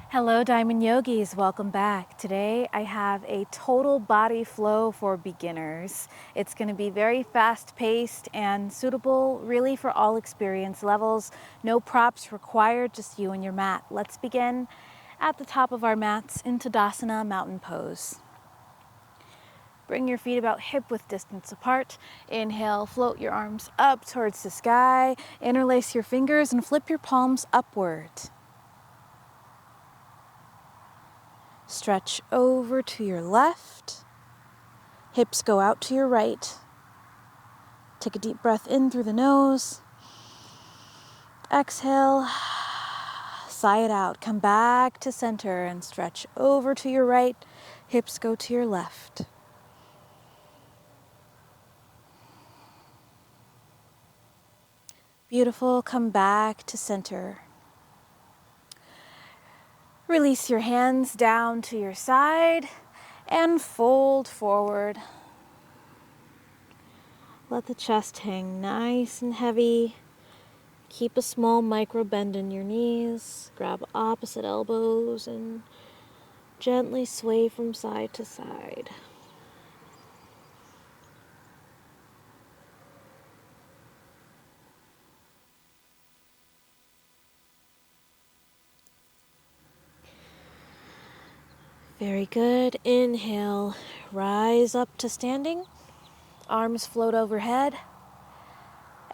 Hello Diamond Yogis, welcome back. Today I have a total body flow for beginners. It's going to be very fast paced and suitable really for all experience levels. No props required, just you and your mat. Let's begin at the top of our mats in Tadasana Mountain Pose. Bring your feet about hip-width distance apart. Inhale, float your arms up towards the sky. Interlace your fingers and flip your palms upward. Stretch over to your left. Hips go out to your right. Take a deep breath in through the nose. Exhale. Sigh it out. Come back to center and stretch over to your right. Hips go to your left. Beautiful. Come back to center. Release your hands down to your side and fold forward. Let the chest hang nice and heavy. Keep a small micro bend in your knees. Grab opposite elbows and gently sway from side to side. Very good. Inhale, rise up to standing. Arms float overhead.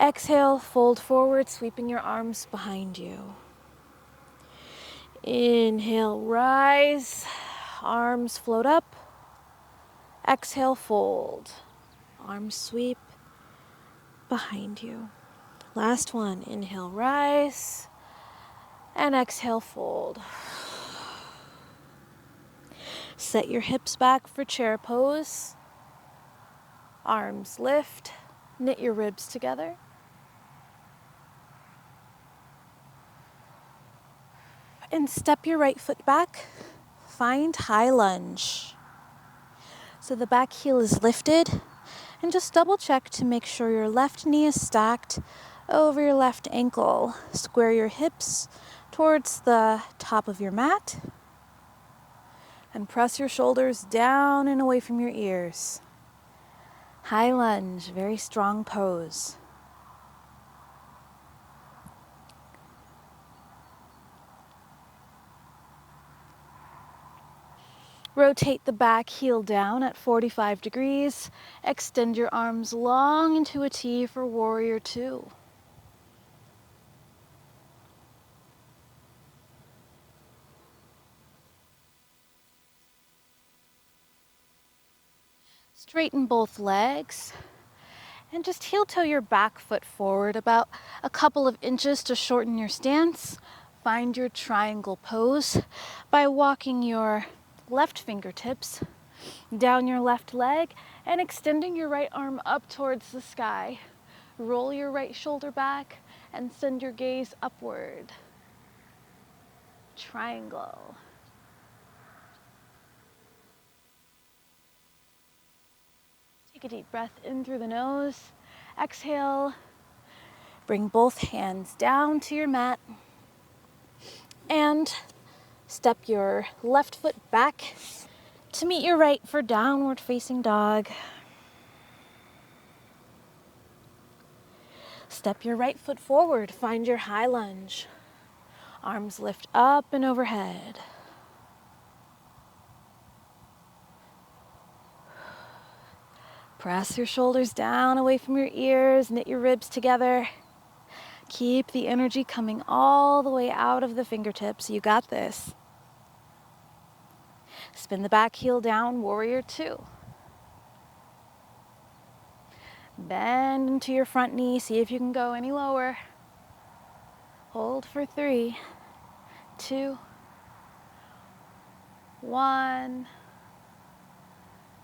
Exhale, fold forward, sweeping your arms behind you. Inhale, rise. Arms float up. Exhale, fold. Arms sweep behind you. Last one. Inhale, rise. And exhale, fold. Set your hips back for chair pose. Arms lift. Knit your ribs together. And step your right foot back. Find high lunge. So the back heel is lifted. And just double check to make sure your left knee is stacked over your left ankle. Square your hips towards the top of your mat. And press your shoulders down and away from your ears. High lunge, very strong pose. Rotate the back heel down at 45 degrees. Extend your arms long into a T for Warrior Two. Straighten both legs and just heel toe your back foot forward about a couple of inches to shorten your stance. Find your triangle pose by walking your left fingertips down your left leg and extending your right arm up towards the sky. Roll your right shoulder back and send your gaze upward. Triangle. Take a deep breath in through the nose. Exhale. Bring both hands down to your mat. And step your left foot back to meet your right for downward facing dog. Step your right foot forward. Find your high lunge. Arms lift up and overhead. Press your shoulders down away from your ears. Knit your ribs together. Keep the energy coming all the way out of the fingertips. You got this. Spin the back heel down, Warrior Two. Bend into your front knee. See if you can go any lower. Hold for 3, 2, 1.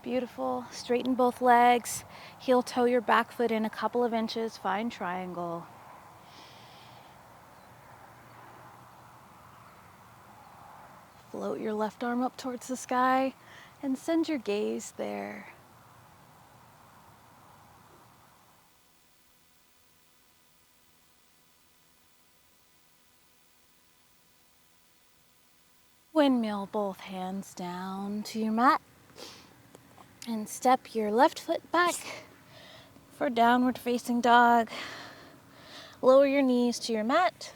Beautiful. Straighten both legs. Heel toe your back foot in a couple of inches. Find triangle. Float your left arm up towards the sky and send your gaze there. Windmill both hands down to your mat and step your left foot back for downward facing dog. Lower your knees to your mat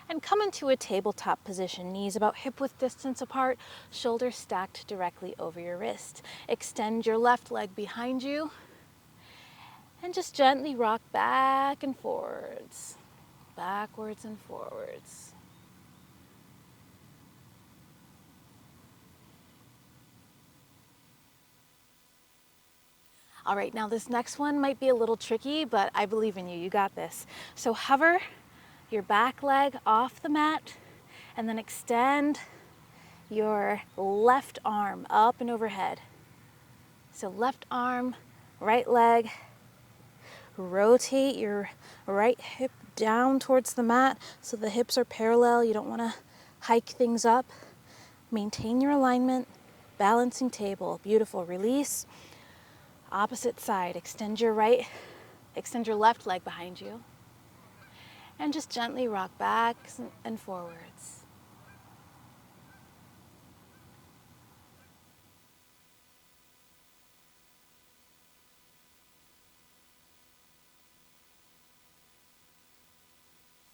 and come into a tabletop position. Knees about hip width distance apart, shoulders stacked directly over your wrist. Extend your left leg behind you and just gently rock back and forwards, backwards and forwards. All right, now this next one might be a little tricky, but I believe in you. You got this. So hover your back leg off the mat and then extend your left arm up and overhead. So left arm, right leg. Rotate your right hip down towards the mat so the hips are parallel. You don't want to hike things up. Maintain your alignment. Balancing table. Beautiful. Release. Opposite side. Extend your left leg behind you. And just gently rock back and forwards.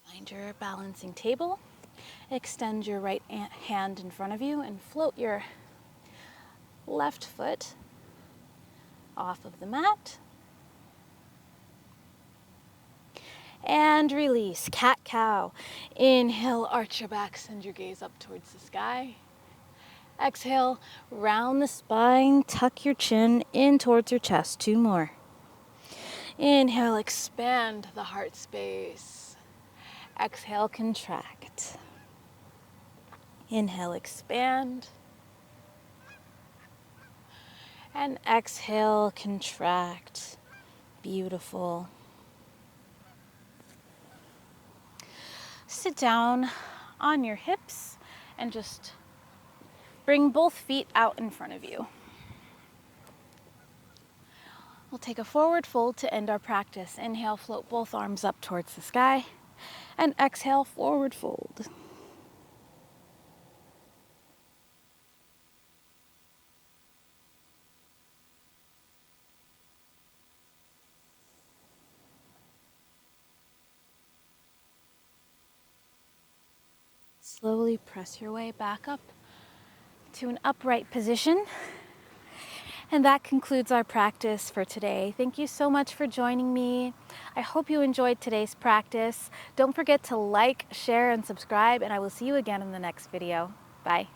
Find your balancing table. Extend your right hand in front of you and float your left foot off of the mat. And release, cat-cow. Inhale, arch your back, send your gaze up towards the sky. Exhale, round the spine, tuck your chin in towards your chest. 2 more. Inhale, expand the heart space. Exhale, contract. Inhale, expand. And exhale, contract. Beautiful. Sit down on your hips and just bring both feet out in front of you. We'll take a forward fold to end our practice. Inhale, float both arms up towards the sky. And exhale, forward fold. Slowly press your way back up to an upright position. And that concludes our practice for today. Thank you so much for joining me. I hope you enjoyed today's practice. Don't forget to like, share, and subscribe, and I will see you again in the next video. Bye.